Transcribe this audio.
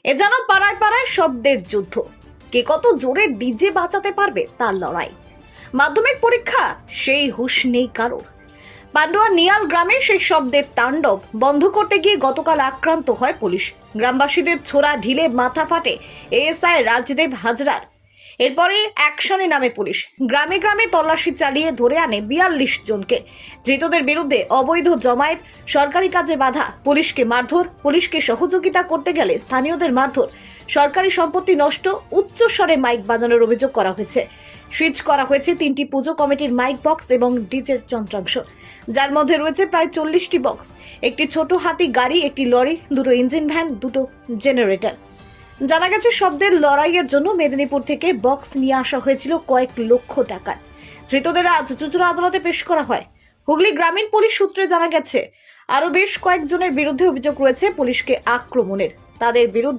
এ যেন পাড়ায় পাড়ায় শব্দের যুদ্ধ। কে কত জোরে ডিজে বাঁচাতে পারবে তার লড়াই। মাধ্যমিক পরীক্ষা, সেই হুঁশ নেই কারোর। পান্ডুয়া নিয়াল গ্রামে সেই শব্দের তাণ্ডব বন্ধ করতে গিয়ে গতকাল আক্রান্ত হয় পুলিশ। গ্রামবাসীদের ছোড়া ঢিলে মাথা ফাটে এএসআই রাজদেব হাজরার। এরপরে অ্যাকশনে নামে পুলিশ। গ্রামে গ্রামে তল্লাশি চালিয়ে ধরে আনে ৪২ জনকে। ধৃতদের বিরুদ্ধে অবৈধ জমায়েত, সরকারি কাজে বাধা, পুলিশকে মারধর, পুলিশকে সহযোগিতা করতে গেলে স্থানীয়দের মারধর, সরকারি সম্পত্তি নষ্ট, উচ্চস্বরে মাইক বাজানোর অভিযোগ করা হয়েছে। সিজ করা হয়েছে 3টি পুজো কমিটির মাইক বক্স এবং ডিজের যন্ত্রাংশ, যার মধ্যে রয়েছে প্রায় 40টি বক্স, একটি ছোট হাতি গাড়ি, একটি লরি, 2টো ইঞ্জিন ভ্যান, 2টো জেনারেটর। জানা গেছে শব্দের লড়াইয়ের জন্য মেদিনীপুর থেকে বক্স নিয়ে আসা হয়েছিল কয়েক লক্ষ টাকার। ধৃতদের আজ চুঁচুড়া আদালতে পেশ করা হয়। হুগলি গ্রামীণ পুলিশ সূত্রে জানা গেছে আরো বেশ কয়েকজনের বিরুদ্ধে অভিযোগ রয়েছে পুলিশকে আক্রমণের। তাদের বিরুদ্ধে